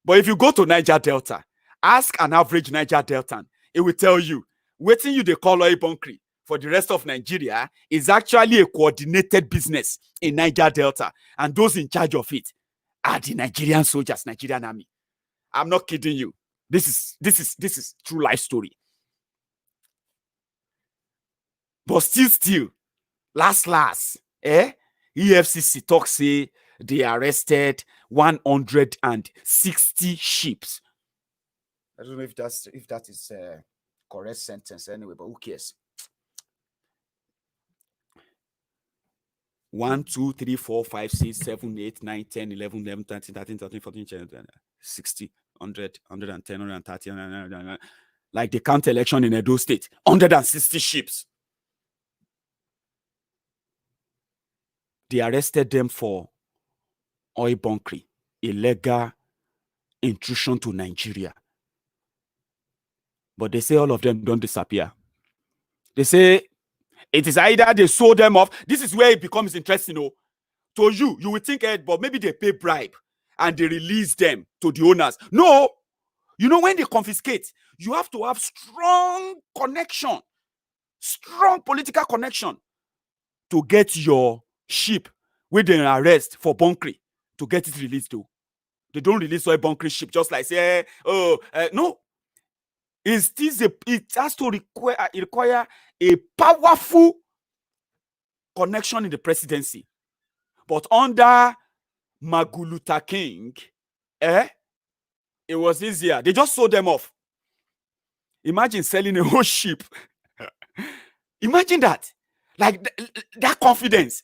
But if you go to Niger Delta, ask an average Niger Deltan, it will tell you, waiting you they call oil bunkering for the rest of Nigeria is actually a coordinated business in Niger Delta, and those in charge of it are the Nigerian soldiers, Nigerian army. I'm not kidding you. This is true life story. But still, last, EFCC talk say they arrested 160 sheep. I don't know if that is a correct sentence anyway, but who cares? 1, 2, 3, 4, 5, 6, 7, 8, 9, 10, 11, 11, 13, 14, 60, 100, 110, 130, like the county election in Edo State, 160 sheep. They arrested them for oil bunkering, illegal intrusion to Nigeria. But they say all of them don't disappear. They say it is either they sold them off. This is where it becomes interesting. To you will think, but maybe they pay bribe and they release them to the owners. No. When they confiscate, you have to have strong connection, strong political connection to get your sheep where they arrest for bunkering to get it released though. They don't release oil bunkering ship just like say, no. It has to require a powerful connection in the presidency. But under Magoo King, it was easier. They just sold them off. Imagine selling a whole ship. Imagine that. Like that confidence.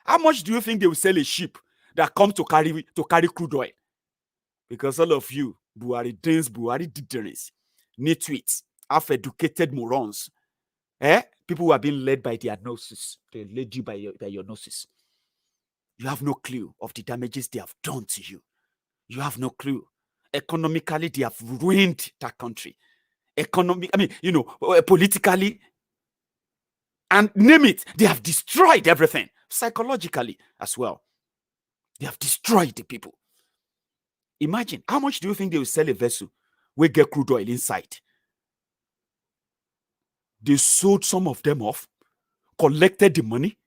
How much do you think they will sell a ship that comes to carry crude oil? Because all of you, Buhari Diderins, nitwits, half-educated morons, people who are being led by their noses. They led you by your noses. You have no clue of the damages they have done to you. You have no clue. Economically, they have ruined that country. Politically, and name it, they have destroyed everything. Psychologically as well. They have destroyed the people. Imagine, how much do you think they will sell a vessel where get crude oil inside? They sold some of them off, collected the money,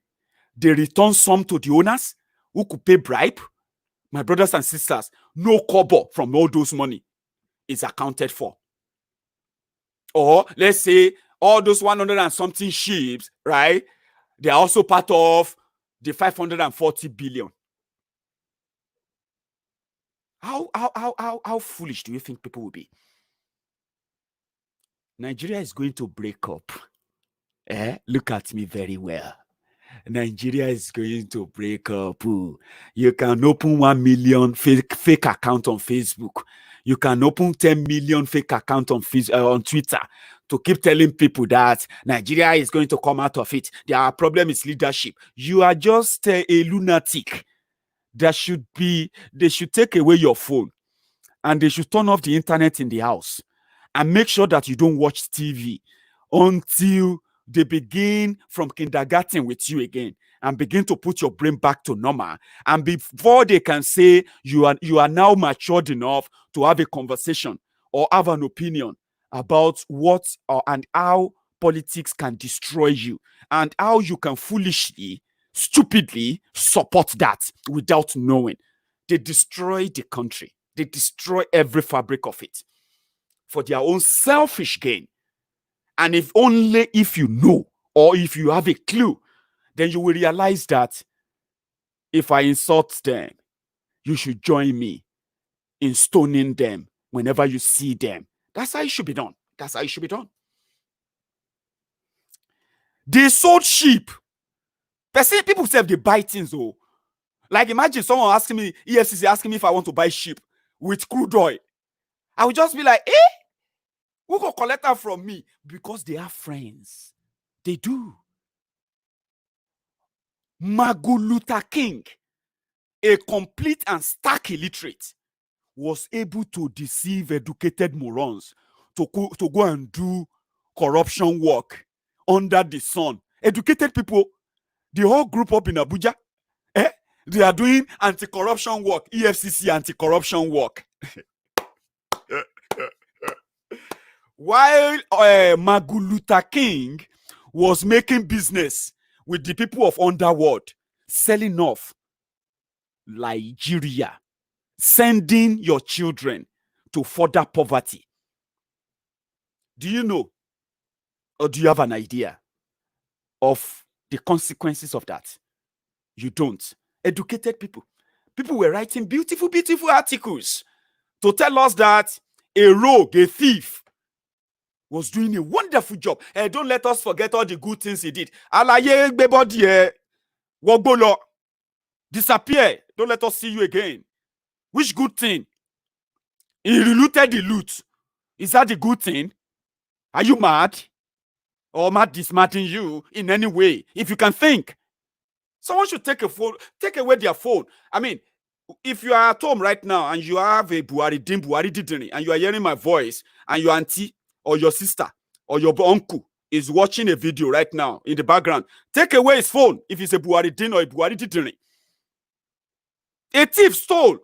they returned some to the owners who could pay bribe. My brothers and sisters, no kobo from all those money is accounted for. Or let's say all those 100 and something ships, right? They are also part of the 540 billion. How foolish do you think people will be? Nigeria is going to break up. Look at me very well. Nigeria is going to break up. You can open 1 million fake account on Facebook. You can open 10 million fake account on Twitter to keep telling people that Nigeria is going to come out of it. Their problem is leadership. You are just a lunatic. They should take away your phone and they should turn off the internet in the house and make sure that you don't watch TV until they begin from kindergarten with you again and begin to put your brain back to normal. And before they can say you are now matured enough to have a conversation or have an opinion about what and how politics can destroy you and how you can foolishly, stupidly support that without knowing. They destroy the country. They destroy every fabric of it for their own selfish gain. And if only if you know, or if you have a clue, then you will realize that if I insult them, you should join me in stoning them whenever you see them. That's how it should be done. That's how it should be done. They sold sheep. People say they buy things. Oh, like imagine someone asking me, EFCC asking me if I want to buy sheep with crude oil. I would just be like, who go collect that from me? Because they are friends. They do. Magoo Luther King, a complete and stark illiterate, was able to deceive educated morons to go and do corruption work under the sun. Educated people, they all group up in Abuja. They are doing anti-corruption work, EFCC anti-corruption work. While Magoo Luther King was making business with the people of underworld, selling off Nigeria, sending your children to further poverty. Do you know, or do you have an idea of the consequences of that? You don't. Educated people were writing beautiful, beautiful articles to tell us that a rogue, a thief, was doing a wonderful job. Don't let us forget all the good things he did. Alaye gbebodi wogbolo, disappear. Don't let us see you again. Which good thing? He relooted the loot. Is that the good thing? Are you mad? Or am I dismantling you in any way? If you can think. Someone should take away their phone. I mean, if you are at home right now and you have a Buhari Didini, and you are hearing my voice, and your auntie or your sister or your uncle is watching a video right now in the background, take away his phone if it's a Buhari Din or a Buhari Didini. A thief stole,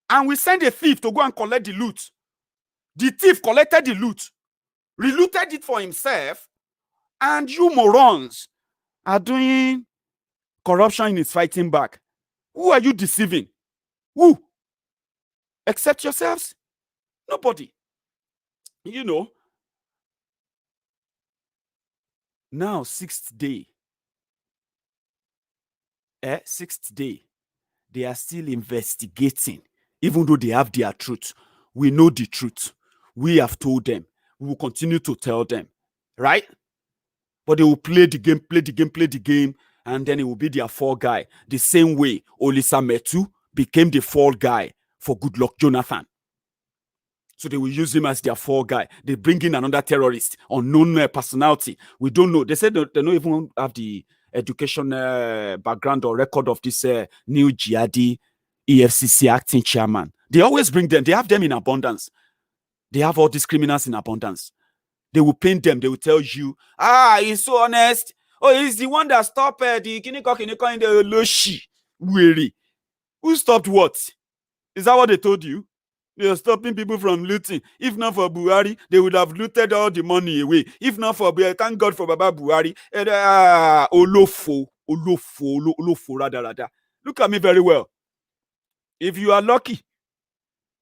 and we send a thief to go and collect the loot. The thief collected the loot, relooted it for himself, and you morons are doing corruption in its fighting back. Who are you deceiving? Who? Except yourselves? Nobody. You know. Now, sixth day. Sixth day. They are still investigating. Even though they have their truth. We know the truth. We have told them. We will continue to tell them. Right? But they will play the game, and then it will be their fall guy. The same way Olisa Metu became the fall guy for Goodluck Jonathan. So they will use him as their fall guy. They bring in another terrorist, unknown personality. We don't know. They said they don't even have the education background or record of this new jihadi EFCC acting chairman. They always bring them. They have them in abundance. They have all these criminals in abundance. They will paint them. They will tell you, he's so honest. Oh, he's the one that stopped the Kiniko in the Loshi. Weary. Who stopped what? Is that what they told you? They are stopping people from looting. If not for Buhari, they would have looted all the money away. If not for Buhari, thank God for Baba Buhari. Olofo, rada. Look at me very well. If you are lucky,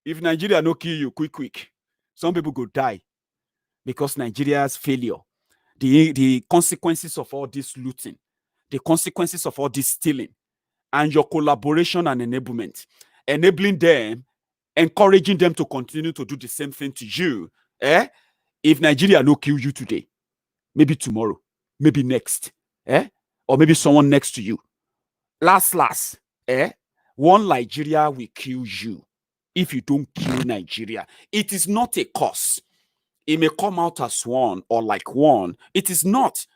if Nigeria no kill you quick, some people go die because Nigeria's failure. The consequences of all this looting, the consequences of all this stealing, and your collaboration and enablement, enabling them, encouraging them to continue to do the same thing to you. If Nigeria no kill you today, maybe tomorrow, maybe next, or maybe someone next to you. Last, one Nigeria will kill you if you don't kill Nigeria. It is not a curse. It may come out as one or like one. It is not.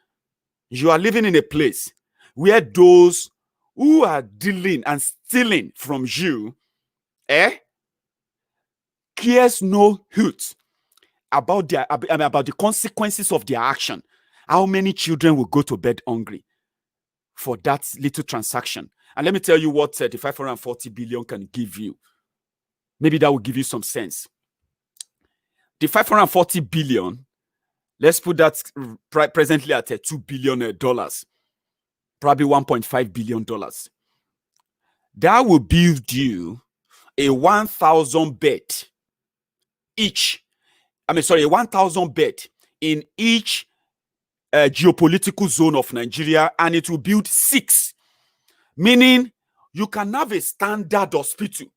You are living in a place where those who are dealing and stealing from you, cares no hoot about the consequences of their action. How many children will go to bed hungry for that little transaction? And let me tell you what the 540 billion can give you. Maybe that will give you some sense. The 540 billion, let's put that presently at $2 billion, probably $1.5 billion. That will build you a 1,000 bed each. A 1,000 bed in each geopolitical zone of Nigeria, and it will build 6, meaning you can have a standard hospital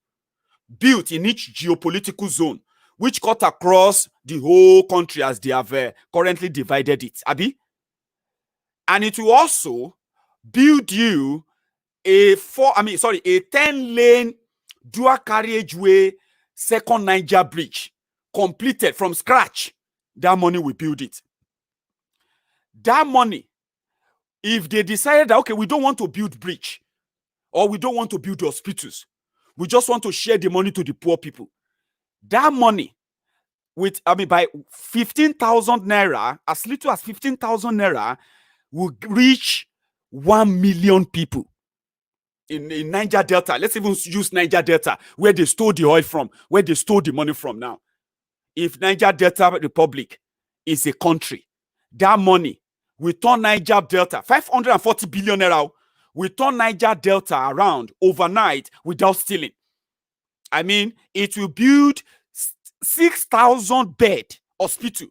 built in each geopolitical zone, which cut across the whole country as they have currently divided it, Abi. And it will also build you a 10-lane dual carriageway second Niger bridge, completed from scratch. That money will build it. That money, if they decided that, okay, we don't want to build bridge, or we don't want to build hospitals, we just want to share the money to the poor people. That money, by 15,000 naira, as little as 15,000 naira, will reach 1 million people in Niger Delta. Let's even use Niger Delta, where they stole the oil from, where they stole the money from now. If Niger Delta Republic is a country, that money will turn Niger Delta, 540 billion naira, will turn Niger Delta around overnight without stealing. I mean, it will build 6,000 bed hospital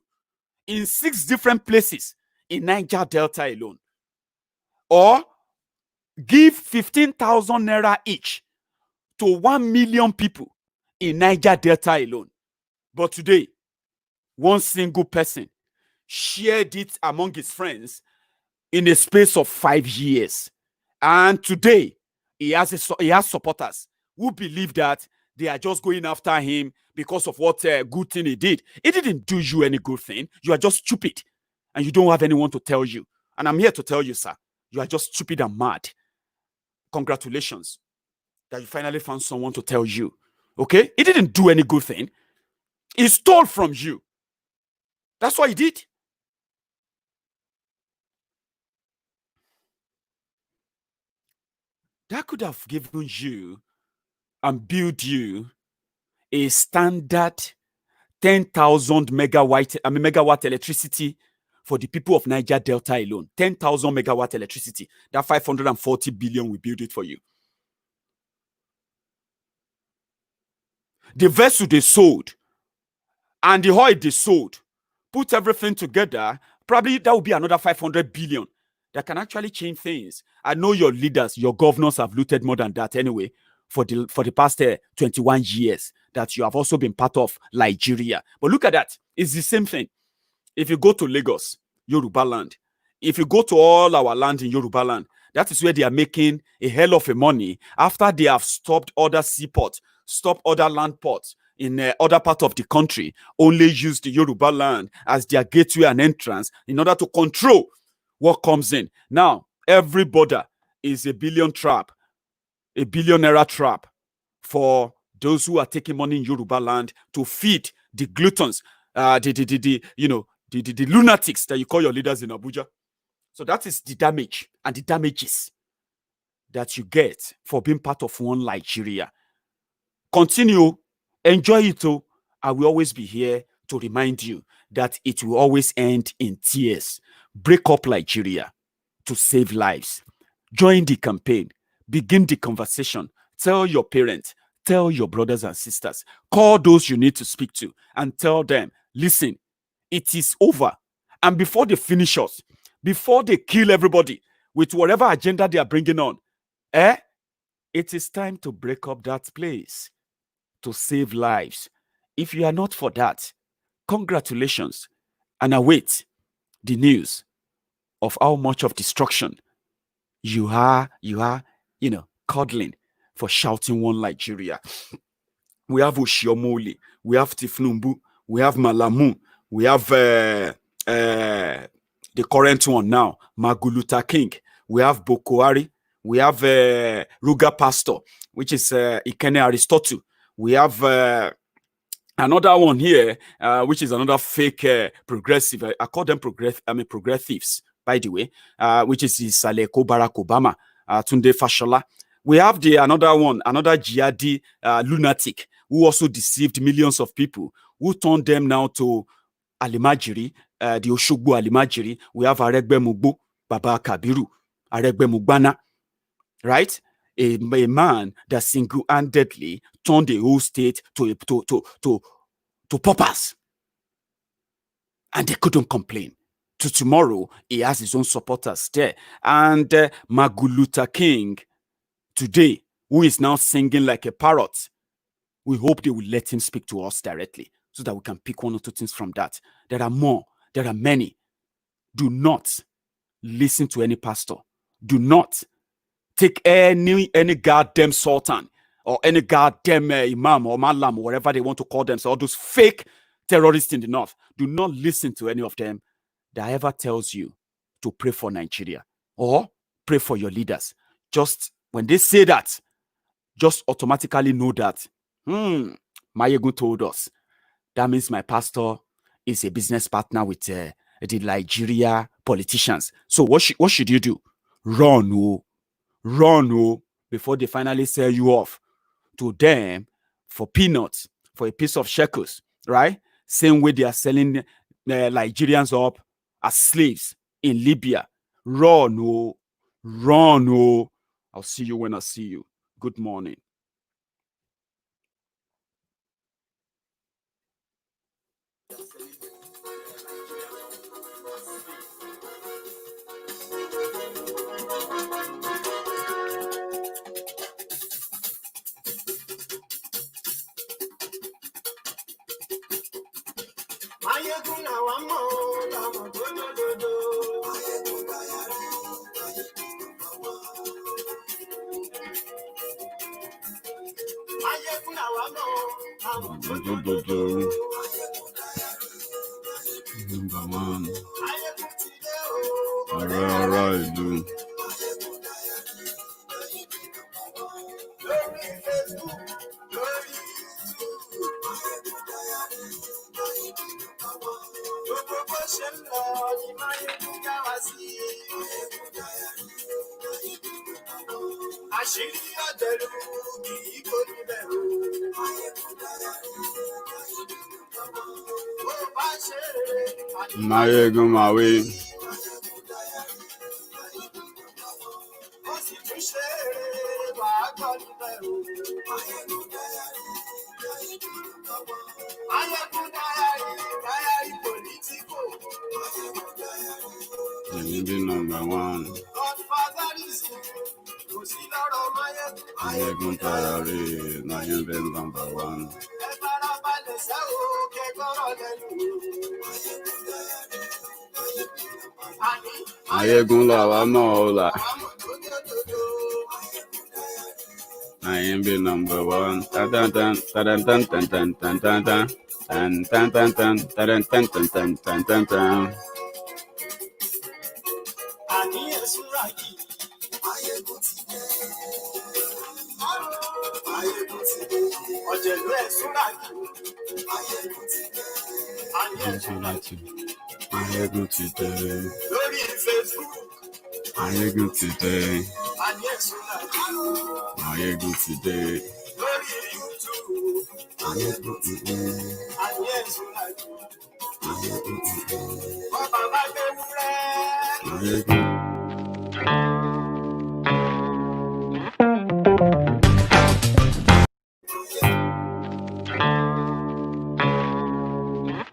in 6 different places in Niger Delta alone. Or give 15,000 naira each to 1 million people in Niger Delta alone. But today, one single person shared it among his friends in a space of 5 years. And today, he has supporters who believe that they are just going after him because of what good thing he did. He didn't do you any good thing. You are just stupid. And you don't have anyone to tell you. And I'm here to tell you, sir, you are just stupid and mad. Congratulations that you finally found someone to tell you. Okay? He didn't do any good thing. He stole from you. That's what he did. That could have given you and built you a standard 10,000 megawatt electricity for the people of Niger Delta alone. 10,000 megawatt electricity. That 540 billion will build it for you. The vessel they sold and the oil they sold, put everything together, probably that will be another 500 billion that can actually change things. I know your leaders, your governors have looted more than that anyway for the past 21 years that you have also been part of Nigeria. But look at that. It's the same thing. If you go to Lagos, Yoruba land, if you go to all our land in Yoruba land, that is where they are making a hell of a money after they have stopped other seaports, stopped other land ports in other parts of the country, only use the Yoruba land as their gateway and entrance in order to control what comes in. Now, every border is a billionaire trap for those who are taking money in Yoruba land to feed the gluttons, the lunatics that you call your leaders in Abuja. So that is the damage and the damages that you get for being part of one Nigeria. Continue, enjoy it, too. I will always be here to remind you that it will always end in tears. Break up Nigeria to save lives. Join the campaign. Begin the conversation. Tell your parents, tell your brothers and sisters, call those you need to speak to and tell them, listen, it is over. And before they finish us, before they kill everybody with whatever agenda they are bringing on, it is time to break up that place to save lives. If you are not for that, congratulations and await the news of how much of destruction you are, cuddling for shouting one Nigeria. We have Oshiomole, we have Thiefnubu, we have Malamu, we have the current one now, Magoo King, we have Kyari, we have Ruga Pastor, which is Ikene Aristotle. We have another one here, which is another fake progressive. I call them progressives, by the way, which is Saleko Barack Obama, Tunde Fashola. We have another one, another jihadi lunatic who also deceived millions of people, who turned them now to Alimajiri, the Oshogbo Alimajiri. We have Aregbe Mugbo, Baba Kabiru, Aregbe Mugbana, right? a man that single-handedly turned the whole state to paupers. And they couldn't complain. To tomorrow, he has his own supporters there. And Magoo King, today, who is now singing like a parrot, we hope they will let him speak to us directly so that we can pick one or two things from that. There are more. There are many. Do not listen to any pastor. Do not take any goddamn sultan or any goddamn imam or Malamu, or whatever they want to call themselves, all those fake terrorists in the north. Do not listen to any of them that ever tells you to pray for Nigeria or pray for your leaders. Just when they say that, just automatically know that Maiyegun told us. That means my pastor is a business partner with the Nigeria politicians. So what should you do? Run, before they finally sell you off to them for peanuts, for a piece of shekels, right? Same way they are selling Nigerians up as slaves in Libya. Run. I'll see you when I see you. Good morning. Maiyegun àwa mọ̀ ọ́ làwọn tó lódodo. Maiyegun Kyari, Maiyegun àwa mọ̀ ọ́ làwọn tó lódodo. Maiyegun ti dé o. Ará ìlú. Lórí Facebook, lórí YouTube. Gbogbo bó ṣe ń lọ ni Maiyegun já wa sí. Àṣírí ọ̀dẹ̀lú kì í kó níbẹ̀ o. Bó bá ṣe Maiyegun Mawe. ó sì tún ṣe wà á gbọ́ níbẹ̀ o. Maiyegun Kyari politico. Maybe number one. Godfatherism kò sí lọ́rọ̀ Maiyegun. Maiyegun Kyari, maybe number one. Ẹ farabalẹ̀ sẹ́ o kẹ́kọ̀ọ́ lẹ́nu o. Àní Maiyegun làwa mọ̀ ọ́ là. àmọ̀ tó dòdòdò. Maybe number one. Tan tan tan tan tan tan tan tan tan tan tan tan tan tan tan tan tan tan tan. Àní ẹ̀sùnra yìí. Maiyegun ti dé. Maiyegun ti dé. Ọ̀jẹ̀lú ẹ̀sùnra yìí. Maiyegun ti dé. Àní ẹ̀sùnra yìí. Maiyegun ti dé. Lórí Facebook. Maiyegun ti dé. Àní ẹ̀sùnra yìí. Maiyegun ti dé. Lórí YouTube. Maiyegun ti dé. Àní ẹ̀sùnra yìí. Maiyegun ti dé. Bàbá bá gbé wúrẹ́. Maiyegun